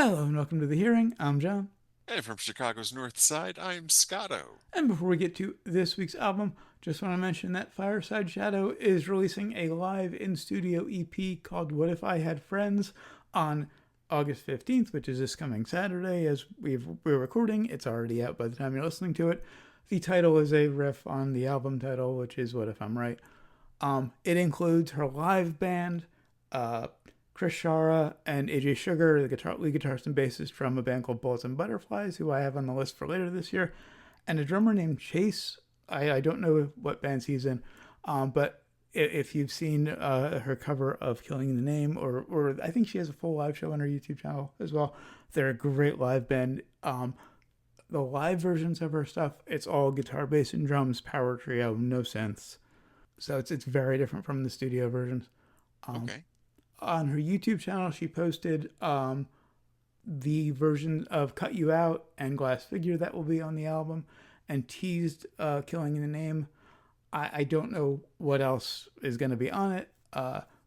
Hello and welcome to The Hearing. I'm John. And from Chicago's North Side, I'm Scotto. And before we get to this week's album, just want to mention that Fireside Shadow is releasing a live in studio EP called What If I Had Friends on August 15th, which is this coming Saturday as we're recording. It's already out by the time you're listening to it. The title is a riff on the album title, which is What If I'm Right. It includes her live band, uh, Chris Shara and AJ Sugar, the lead guitarist and bassist from a band called Bullets and Butterflies, who I have on the list for later this year, and a drummer named Chase. I don't know what bands he's in, but if you've seen her cover of Killing the Name, or I think she has a full live show on her YouTube channel as well. They're a great live band. The live versions of her stuff, it's all guitar, bass, and drums, power trio, no synths. So it's very different from the studio versions. Um, Okay. on her YouTube channel, she posted the version of Cut You Out and Glass Figure that will be on the album and teased Killing the Name. I don't know what else is going to be on it,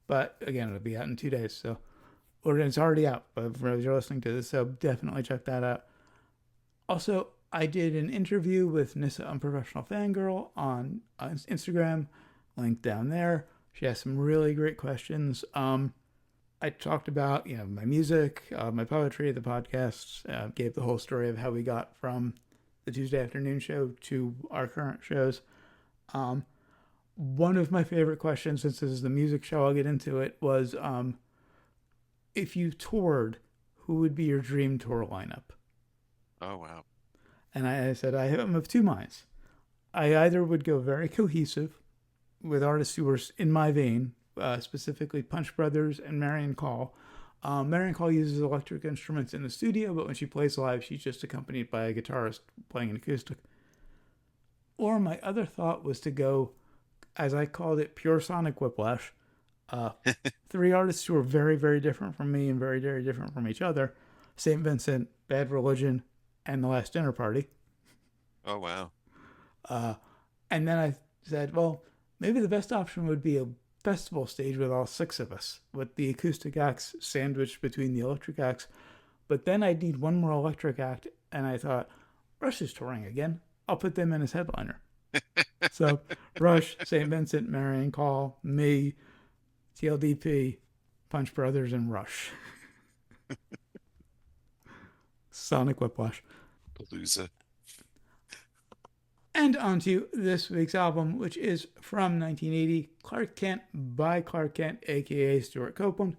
but again, it'll be out in 2 days. So, or it's already out, but if you're listening to this, so definitely check that out. Also, I did an interview with Nyssa Unprofessional Fangirl on Instagram, link down there. She has some really great questions. I talked about my music, my poetry, the podcasts. Gave the whole story of how we got from the Tuesday afternoon show to our current shows. One of my favorite questions, since this is the music show, I'll get into it. Was if you toured, who would be your dream tour lineup? Oh, wow. And I said I am of two minds. I either would go very cohesive with artists who were in my vein, specifically Punch Brothers and Marion Call. Marion Call uses electric instruments in the studio, but when she plays live, she's just accompanied by a guitarist playing an acoustic. Or my other thought was to go, as I called it, pure sonic whiplash. Uh, Three artists who are very, very different from me and very, very different from each other: St. Vincent, Bad Religion, and The Last Dinner Party. Oh, wow. Uh, and then I said, well, maybe the best option would be a festival stage with all six of us, with the acoustic acts sandwiched between the electric acts. But then I'd need one more electric act, and I thought, Rush is touring again. I'll put them in as headliner. So Rush, St. Vincent, Marion Call, me, TLDP, Punch Brothers, and Rush. Sonic Whiplash. Palooza. And on to this week's album, which is from 1980, Klark Kent by Klark Kent, aka Stewart Copeland.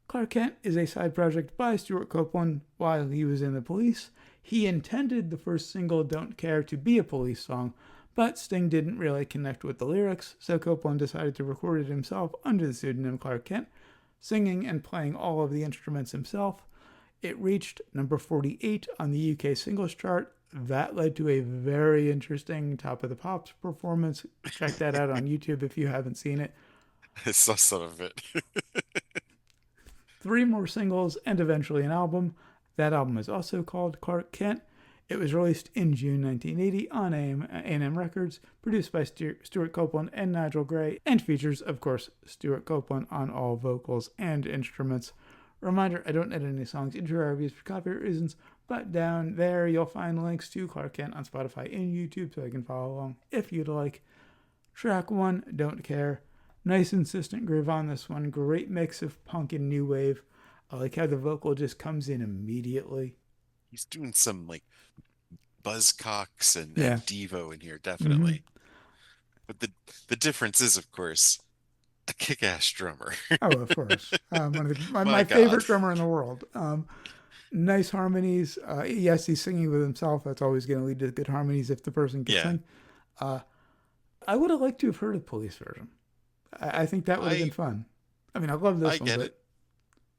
Klark Kent is a side project by Stewart Copeland while he was in the police. He intended the first single, Don't Care, to be a police song, but Sting didn't really connect with the lyrics, so Copeland decided to record it himself under the pseudonym Klark Kent, singing and playing all of the instruments himself. It reached number 48 on the UK singles chart. That led to a very interesting Top of the Pops performance. Check that out on YouTube if you haven't seen it. I saw some of it. Three more singles and eventually an album. That album is also called Klark Kent. It was released in June 1980 on A&M Records, produced by Stewart Copeland and Nigel Gray, and features, of course, Stewart Copeland on all vocals and instruments. Reminder, I don't edit any songs into our reviews for copyright reasons, but down there you'll find links to Klark Kent on Spotify and YouTube so you can follow along if you'd like. Track 1, Don't Care. Nice insistent groove on this one. Great mix of punk and new wave. I like how the vocal just comes in immediately. He's doing some like buzzcocks and Yeah. Devo in here, Mm-hmm. definitely. But the difference is, of course, a kick-ass drummer. Oh, of course. One of my My God. favorite drummer in the world. Nice harmonies. Yes, he's singing with himself. That's always going to lead to good harmonies if the person can Yeah. sing. Uh, I would have liked to have heard a police version. I think that would have been I fun. I mean, I love I this one, get it.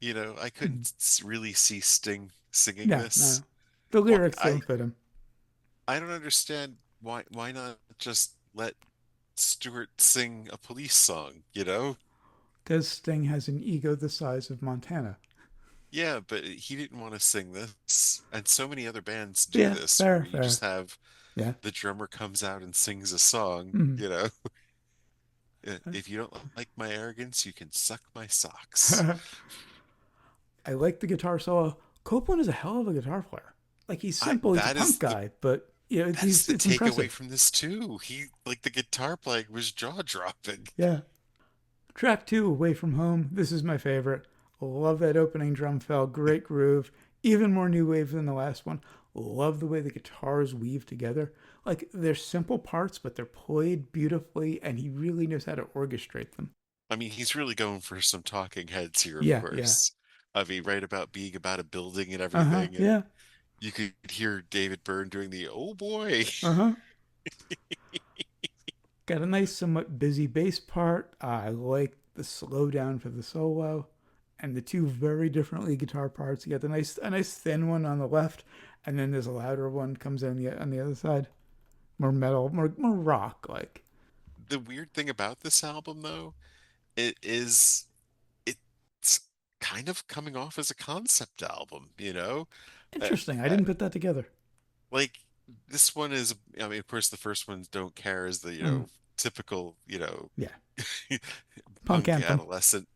but I hmm, couldn't really see Sting singing yeah, no. this. The Why lyrics don't fit him. I don't understand why not just let Stewart sing a police song, you know? Because Sting has an ego the size of Montana. Yeah, but he didn't want to sing this. And so many other bands do Yeah, this fair, where you fair. just have Yeah. the drummer comes out and sings a song, Mm. you know? If you don't like my arrogance, you can suck my socks. I like the guitar solo. Copeland is a hell of a guitar player. Like he's I simple, he's a that punk is the guy, but that is the it's takeaway impressive. from this too. He like the guitar playing was jaw-dropping. Yeah. Track 2, Away From Home. This is my favorite. Love that opening drum fill. Great groove. Even more new wave than the last one. Love the way the guitars weave together. Like, they're simple parts, but they're played beautifully, and he really knows how to orchestrate them. I mean, he's really going for some talking heads here, of Yeah, yeah. course. I mean, right about being about a building and Uh huh, everything, and yeah. you could hear David Byrne doing the "oh boy." Uh huh. Got a nice, somewhat busy bass part. I like the slowdown for the solo, and the two very differently guitar parts. You got a nice thin one on the left, and then there's a louder one comes in on the other side. More metal, more rock like. The weird thing about this album, though, it is it's kind of coming off as a concept album, you know? Uh, Interesting. I uh, didn't put that together. like this one is, I mean, of course, the first ones don't care as the, Mm, typical, yeah, punk punk anthem. adolescent.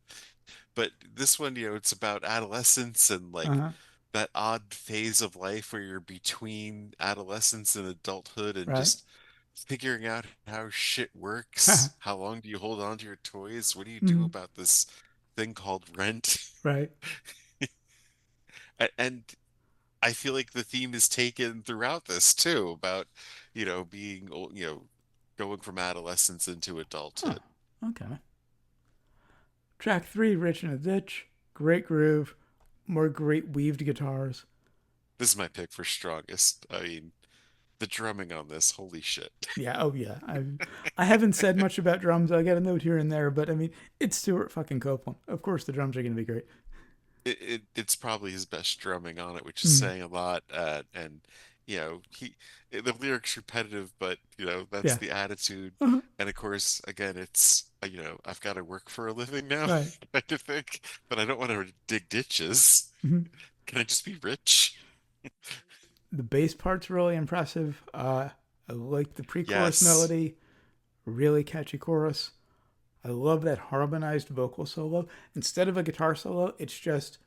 But this one, it's about adolescence and Uh like huh. that odd phase of life where you're between adolescence and adulthood and Right. just figuring out how shit works. How long do you hold on to your toys? What do you do Mm, about this thing called rent? right. And I feel like the theme is taken throughout this too about, being, going from adolescence into Huh. adulthood. Okay. Track 3, Rich in a Ditch. Great groove. More great weaved guitars. This is my pick for strongest. I mean, the drumming on this, holy shit. Yeah. Oh yeah. I haven't said much about drums. I got a note here and there, but I mean, it's Stewart fucking Copeland. Of course, the drums are gonna be great. It's probably his best drumming on it, which is Mm, saying a lot. And the lyrics repetitive, but that's yeah. the attitude. Uh-huh. And of course, again, it's I've got to work for a living now, Right. kind of thing. But I don't want to dig ditches. Mm-hmm. Can I just be rich? The bass part's really impressive. I like the pre-chorus Yes. melody. Really catchy chorus. I love that harmonized vocal solo. Instead of a guitar solo, it's just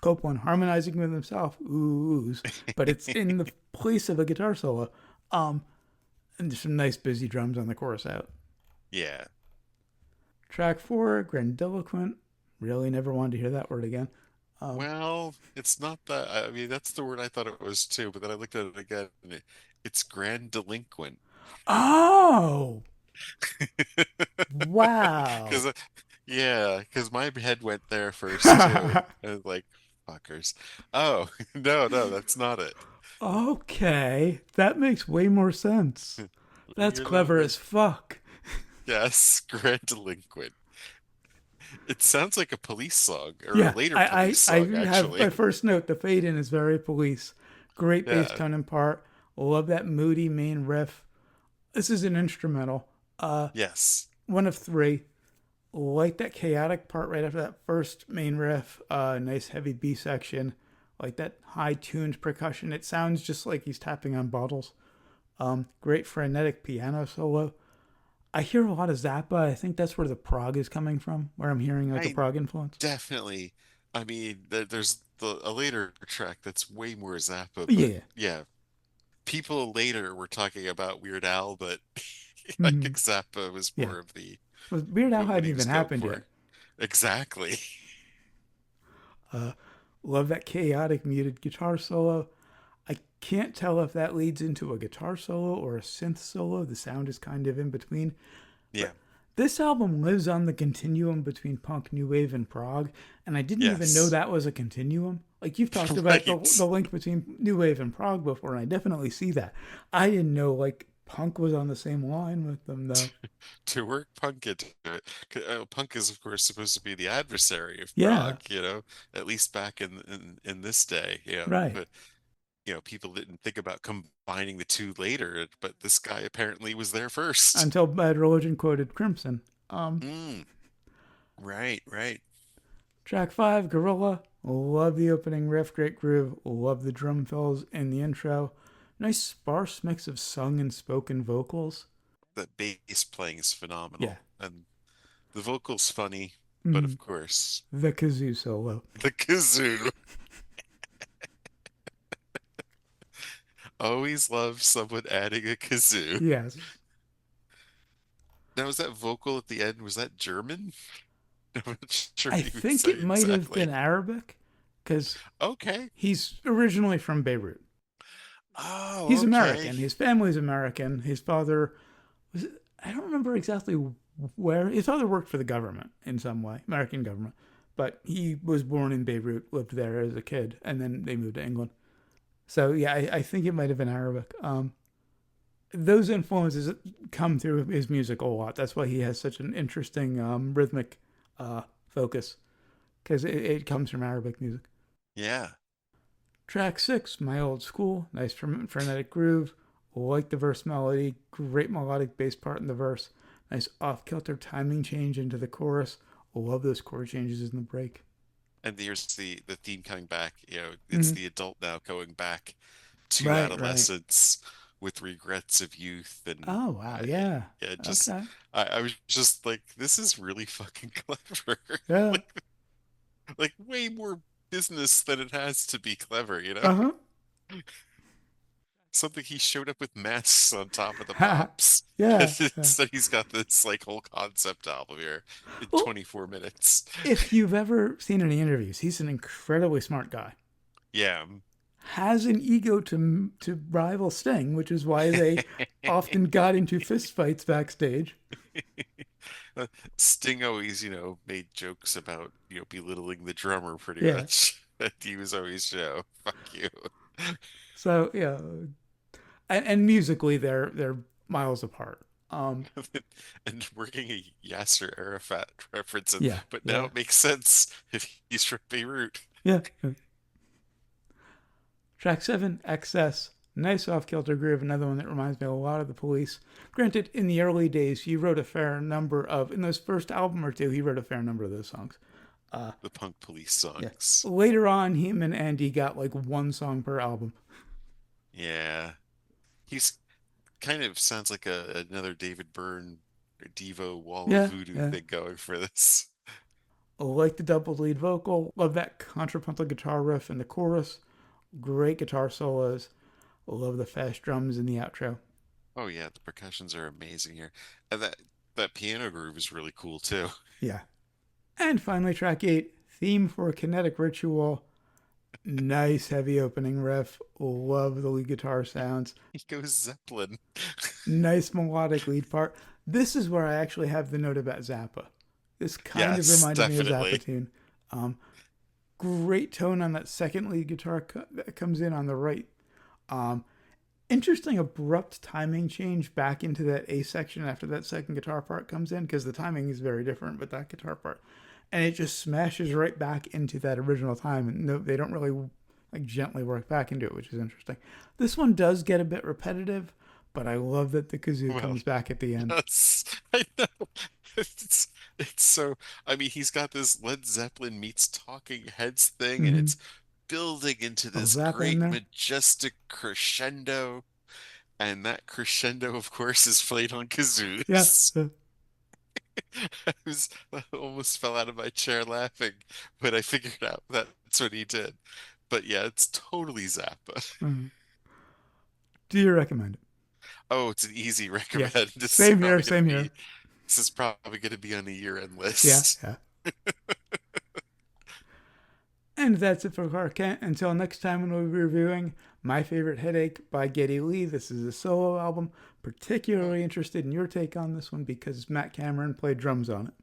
Copeland harmonizing with himself, oohs, but it's in the place of a guitar solo. Um, and there's some nice busy drums on the chorus out. Yeah. Track 4, Grandiloquent. Really never wanted to hear that word again. Um, Well, it's not that. I mean, that's the word I thought it was too, but then I looked at it again and it's grand delinquent. oh, wow. Because, yeah, because my head went there first too. I was like, fuckers. Oh, no, no, that's not it. Okay, that makes way more sense. That's You're the, clever you're, as fuck. yes, grand delinquent. It sounds like a police song or a Yeah, later police I song, have my actually. first note. The fade in is very police. Great bass Yeah, tone and part. Love that moody main riff. This is an instrumental. yes. One of three. Like that chaotic part right after that first main riff. Nice heavy B section. Like that high tuned percussion. It sounds just like he's tapping on bottles. Great frenetic piano solo. I hear a lot of Zappa. I think that's where the prog is coming from, where I'm hearing like a I prog influence. definitely, I mean, there's a later track that's way more Zappa, but Yeah. yeah, people later were talking about Weird Al, but I Mm-hmm. think Zappa was Yeah. more of the Well, Weird Al what hadn't he even was going happened yet. for. Exactly. Uh, love that chaotic muted guitar solo. I can't tell if that leads into a guitar solo or a synth solo. The sound is kind of in between. Yeah. But this album lives on the continuum between punk, new wave, and prog, and I didn't even know Yes. that was a continuum. Like you've talked about Right. the link between new wave and prog before, and I definitely see that. I didn't know like punk was on the same line with them though. To work punk into it. Punk is, of course, supposed to be the adversary of Yeah, prog, at least back in this day, right. but people didn't think about combining the two later, but this guy apparently was there first. Until Bad Religion quoted Crimson. Um, Mm, right, right. Track 5, Gorilla. Love the opening riff, great groove. Love the drum fills in the intro. Nice sparse mix of sung and spoken vocals. That bass playing is Yeah. phenomenal, and the vocal's funny, but Mm, of course, the kazoo solo. the kazoo. always love someone adding a kazoo. Yes. Now, was that vocal at the end? Was that German? I'm not sure I what he would think say it might have exactly. been Arabic because Okay. he's originally from Beirut. Oh, He's okay. American. His family's American. His father was, I don't remember exactly where. His father worked for the government in some way, American government. But he was born in Beirut, lived there as a kid, and then they moved to England. So yeah, I think it might have been Arabic. Those influences come through his music a lot. That's why he has such an interesting rhythmic focus because it comes from Arabic music. Yeah. Track 6, My Old School, nice frenetic groove. Like the verse melody, great melodic bass part in the verse. Nice off kilter timing change into the chorus. Love those chord changes in the break. And here's the theme coming back. It's Mm-hmm. the adult now going back to Right, right. adolescence with regrets of youth, and Oh, wow, I, yeah. yeah, just Okay. I was just like, this is really fucking clever. Yeah. Like way more business than it has to be clever, you know? Uh huh. Something he showed up with masks on top of the pops. Yeah. Yeah. Instead, he's got this like whole concept album here in Well, 24 minutes. if you've ever seen any interviews, he's an incredibly smart guy. Yeah. Has an ego to rival Sting, which is why they often got into fistfights backstage. Sting always, made jokes about, belittling the drummer pretty Yeah. much. And he was always, fuck you. So yeah, and musically they're miles apart. And working a Yasser Arafat reference, Yeah, but now yeah, it makes sense if he's from Beirut. yeah. Track 7, Excess. Nice off kilter groove, another one that reminds me a lot of the Police. Granted, in the early days, he wrote a fair number of, in those first album or two, he wrote a fair number of those songs. The Punk Police Yeah. songs. Later on, him and Andy got like one song per album. Yeah. He's kind of sounds like another David Byrne Devo Wall of Yeah, Voodoo yeah. thing going for this. Like the double lead vocal. Love that contrapuntal guitar riff in the chorus. Great guitar solos. Love the fast drums in the outro. Oh yeah, the percussions are amazing here. And that piano groove is really cool too. Yeah. And finally, track 8, Theme for a Kinetic Ritual. Nice heavy opening riff. Love the lead guitar sounds. He goes Zeppelin. Nice melodic lead part. This is where I actually have the note about Zappa. This kind of Yes, reminded me of Zappa definitely. tune. Um, Great tone on that second lead guitar that comes in on the right. Um, Interesting abrupt timing change back into that A section after that second guitar part comes in because the timing is very different with that guitar part, and it just smashes right back into that original time, and no, they don't really like gently work back into it, which is interesting. This one does get a bit repetitive, but I love that the kazoo Well, comes back at the end. yes, I know. It's it's so I mean, he's got this Led Zeppelin meets Talking Heads thing, and Mm-hmm. it's building into Oh, this Zappa in great there. majestic crescendo. And that crescendo, of course, is played on Yeah. kazoos. I almost fell out of my chair laughing when I figured out that's what he did. But yeah, it's totally Zappa. Mhm. Do you recommend it? Oh, it's an easy Yeah. recommend. Same here. Same here. This is probably gonna be on the year-end Yeah. list. Yeah. And that's it for Klark Kent. Until next time, when we'll be reviewing My Favorite Headache by Geddy Lee. This is a solo album. Oh, Particularly interested in your take on this one because Matt Cameron played drums on it.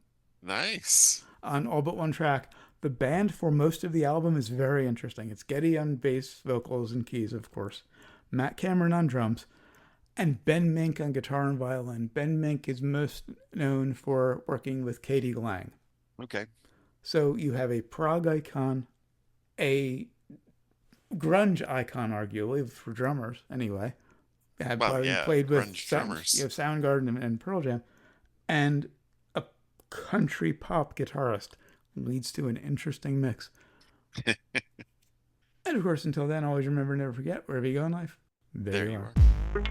nice. On all but one track, the band for most of the album is very interesting. It's Geddy on bass, vocals, and keys, of course. Matt Cameron on drums, and Ben Mink on guitar and violin. Ben Mink is most known for working with Katie Lang. Okay. So you have a prog icon, a grunge icon, arguably for drummers. Anyway, had Well, yeah, played with grunge drummers. Soundgarden and Pearl Jam, and a country pop guitarist leads to an interesting mix. And of course, until then, always remember, never forget, wherever you go in life, there There you you are. are.